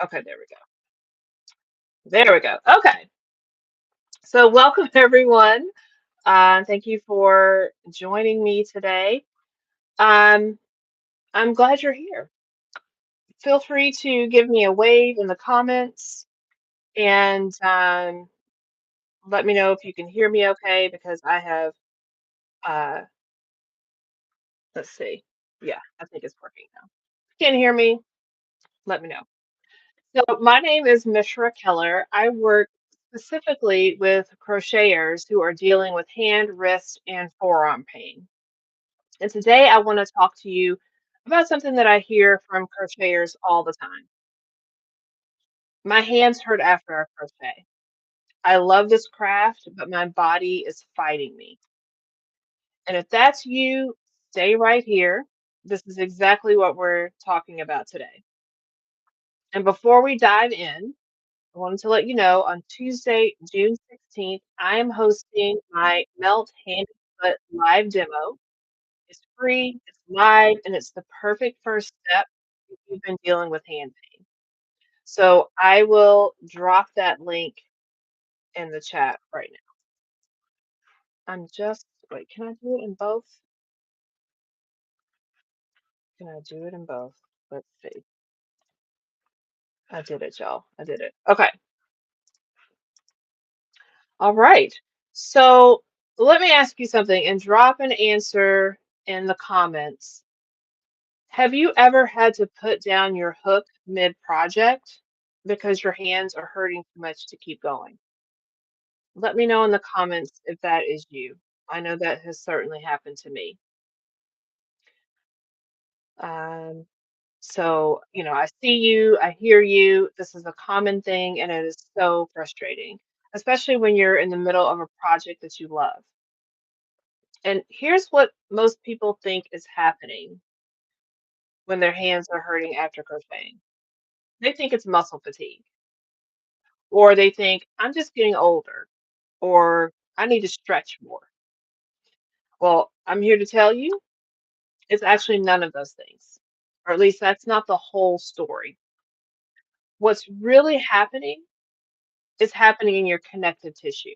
Okay, there we go. There we go. Okay. So welcome everyone. Thank you for joining me today. Um, I'm glad you're here. Feel free to give me a wave in the comments and let me know if you can hear me okay because I have uh let's see. Yeah, I think it's working now. If you can't hear me, let me know. So my name is Mishra Keller. I work specifically with crocheters who are dealing with hand, wrist, and forearm pain. And today I want to talk to you about something that I hear from crocheters all the time. My hands hurt after I crochet. I love this craft, but my body is fighting me. And if that's you, stay right here. This is exactly what we're talking about today. And before we dive in, I wanted to let you know on Tuesday, June 16th, I am hosting my Melt Hand and Foot live demo. It's free, it's live, and it's the perfect first step if you've been dealing with hand pain. So I will drop that link in the chat right now. Wait, can I do it in both? Can I do it in both? Let's see. I did it, y'all. I did it. Okay. All right. So let me ask you something and drop an answer in the comments. Have you ever had to put down your hook mid-project because your hands are hurting too much to keep going? Let me know in the comments if that is you. I know that has certainly happened to me. Um, I see you, I hear you. This is a common thing, and it is so frustrating, especially when you're in the middle of a project that you love. And here's what most people think is happening when their hands are hurting after crocheting. They think it's muscle fatigue, or they think, I'm just getting older, or I need to stretch more. Well, I'm here to tell you it's actually none of those things, or at least that's not the whole story. What's really happening is happening in your connective tissue,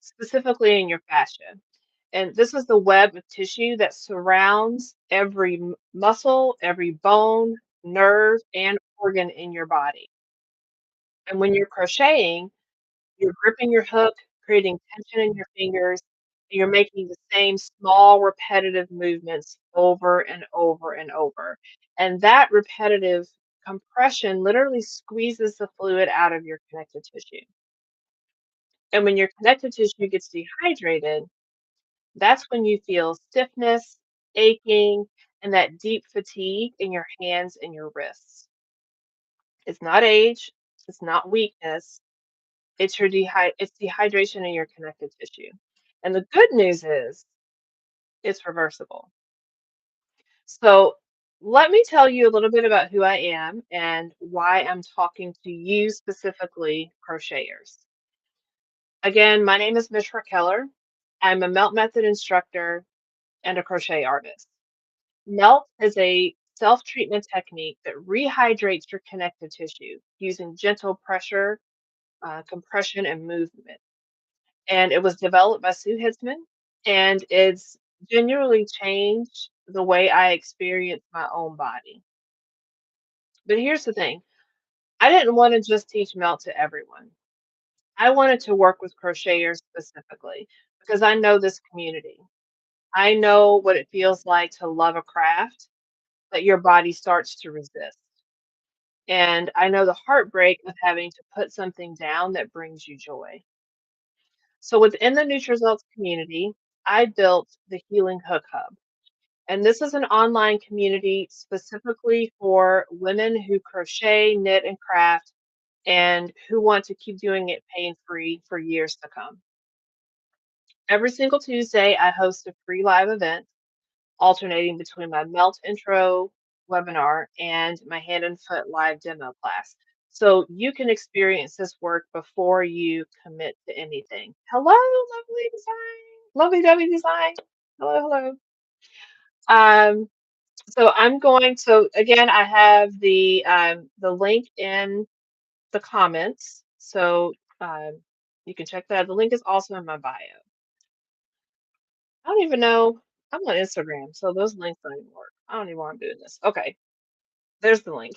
specifically in your fascia. And this is the web of tissue that surrounds every muscle, every bone, nerve, and organ in your body. And when you're crocheting, you're gripping your hook, creating tension in your fingers, and you're making the same small repetitive movements over and over and over. And that repetitive compression literally squeezes the fluid out of your connective tissue. And when your connective tissue gets dehydrated, that's when you feel stiffness, aching, and that deep fatigue in your hands and your wrists. It's not age, it's not weakness, it's dehydration in your connective tissue. And the good news is it's reversible. So let me tell you a little bit about who I am and why I'm talking to you specifically, crocheters. Again, my name is Mishra Keller. I'm a melt method instructor and a crochet artist. Melt is a self-treatment technique that rehydrates your connective tissue using gentle pressure, compression, and movement. And it was developed by Sue Hitzman, and it's genuinely changed the way I experience my own body. But here's the thing, I didn't want to just teach melt to everyone. I wanted to work with crocheters specifically because I know this community. I know what it feels like to love a craft that your body starts to resist. And I know the heartbreak of having to put something down that brings you joy. So within the NutriResults community, I built the Healing Hook Hub. And this is an online community specifically for women who crochet, knit, and craft and who want to keep doing it pain free for years to come. Every single Tuesday, I host a free live event alternating between my melt intro webinar and my hand and foot live demo class. So you can experience this work before you commit to anything. Hello, lovely design. Lovely W design. Hello, hello. So I'm going to again, I have the link in the comments. So you can check that. The link is also in my bio. I don't even know. I'm on Instagram, so those links don't even work. I don't even want to do this. Okay, there's the link.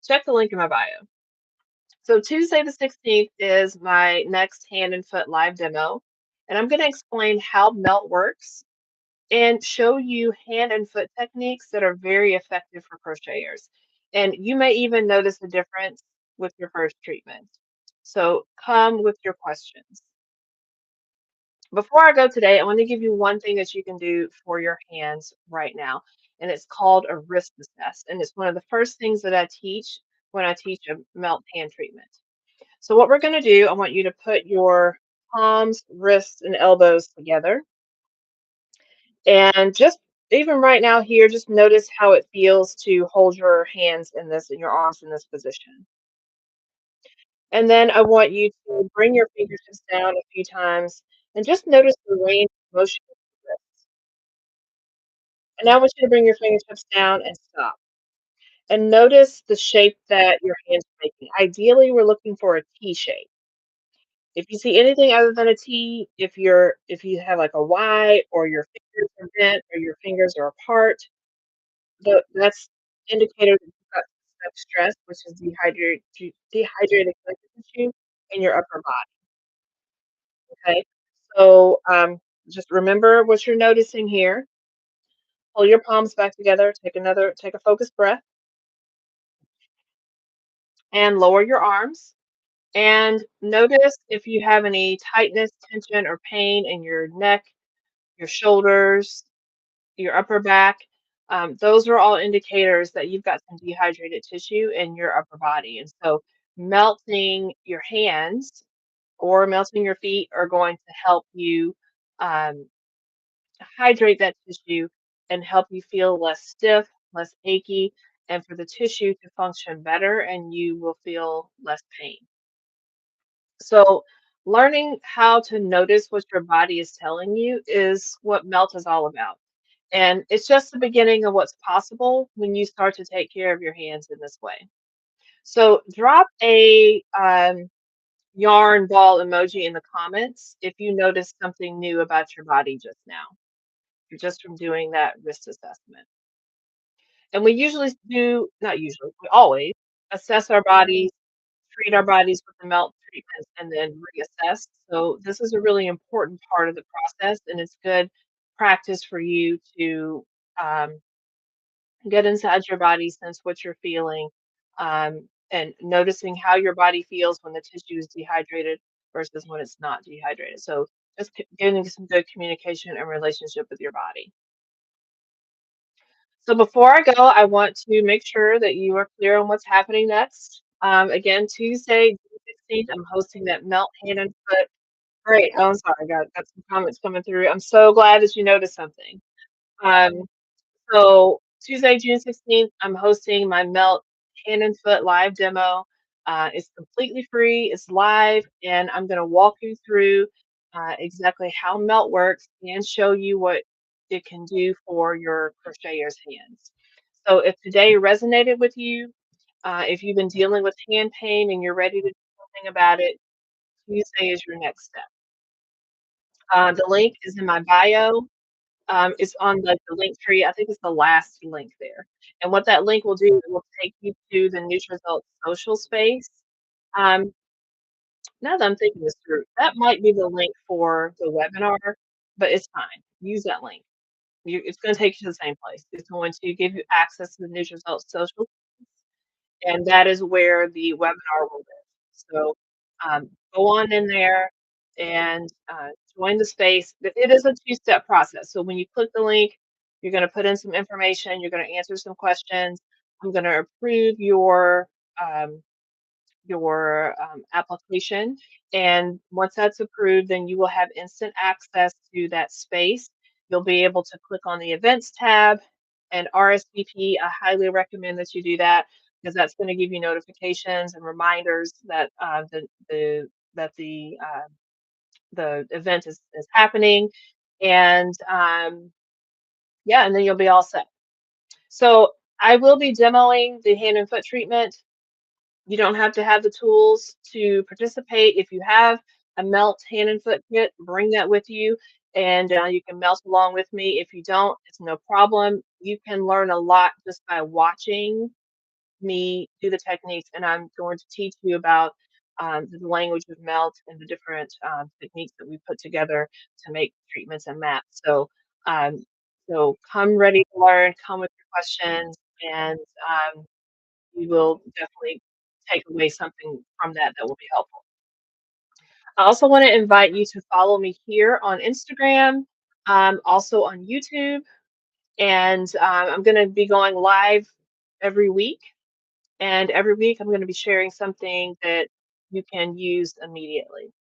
Check the link in my bio. So Tuesday the 16th is my next hand and foot live demo, and I'm going to explain how melt works and show you hand and foot techniques that are very effective for crocheters. And you may even notice a difference with your first treatment. So come with your questions. Before I go today, I want to give you one thing that you can do for your hands right now, and it's called a wrist assess. And it's one of the first things that I teach when I teach a melt hand treatment. So what we're going to do, I want you to put your palms, wrists, and elbows together. And just even right now here, just notice how it feels to hold your hands in this and your arms in this position. And then I want you to bring your fingertips down a few times and just notice the range of motion of your wrists. And now I want you to bring your fingertips down and stop. And notice the shape that your hands are making. Ideally, we're looking for a T shape. If you see anything other than a T, if you have like a Y or your fingers are bent or your fingers are apart, that's indicator that you've got systemic stress, which is dehydrated connective tissue in your upper body. Okay, so just remember what you're noticing here. Pull your palms back together. Take a focused breath, and lower your arms. And notice if you have any tightness, tension, or pain in your neck, your shoulders, your upper back. Those are all indicators that you've got some dehydrated tissue in your upper body. And so melting your hands or melting your feet are going to help you um, hydrate that tissue and help you feel less stiff, less achy, and for the tissue to function better and you will feel less pain. So, learning how to notice what your body is telling you is what melt is all about. And it's just the beginning of what's possible when you start to take care of your hands in this way. So, drop a yarn ball emoji in the comments if you noticed something new about your body just now, just from doing that wrist assessment. And we usually do, not usually, we always assess our bodies, treat our bodies with the melt treatments, and then reassess. So this is a really important part of the process, and it's good practice for you to um, get inside your body, sense what you're feeling, and noticing how your body feels when the tissue is dehydrated versus when it's not dehydrated. So just getting some good communication and relationship with your body. So before I go, I want to make sure that you are clear on what's happening next. Again, Tuesday, June 16th, I'm hosting that melt hand and foot. Great. Oh, I'm sorry, I got some comments coming through. I'm so glad that you noticed something. Um, so Tuesday, June 16th, I'm hosting my Melt Hand and Foot live demo. It's completely free, it's live, and I'm going to walk you through exactly how Melt works and show you what it can do for your crocheters' hands. So if today resonated with you, if you've been dealing with hand pain and you're ready to do something about it, Tuesday is your next step. The link is in my bio. It's on the link tree. I think it's the last link there. And what that link will do, it will take you to the Nutrisult social space. Um, Now that I'm thinking this through, that might be the link for the webinar, but it's fine. Use that link. It's going to take you to the same place. It's going to give you access to the Nutrisult social, and that is where the webinar will live. So go on in there and join the space. It is a two-step process. So when you click the link, you're going to put in some information, you're going to answer some questions. I'm going to approve um, your application. And once that's approved, then you will have instant access to that space. You'll be able to click on the events tab and RSVP. I highly recommend that you do that because that's going to give you notifications and reminders that that the event is happening. And yeah, and then you'll be all set. So I will be demoing the hand and foot treatment. You don't have to have the tools to participate. If you have a melt hand and foot kit, bring that with you and you can melt along with me. If you don't, it's no problem. You can learn a lot just by watching me do the techniques, and I'm going to teach you about the language of melt and the different techniques that we put together to make treatments and maps. Um, so come ready to learn, come with your questions, and you will definitely take away something from that that will be helpful. I also want to invite you to follow me here on Instagram, also on YouTube, and I'm going to be going live every week. And every week, I'm going to be sharing something that you can use immediately.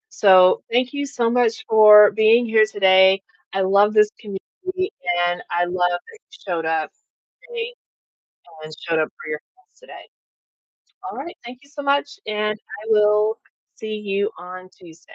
So, thank you so much for being here today. I love this community, and I love that you showed up today and showed up for your class today. All right. Thank you so much. And I will see you on Tuesday.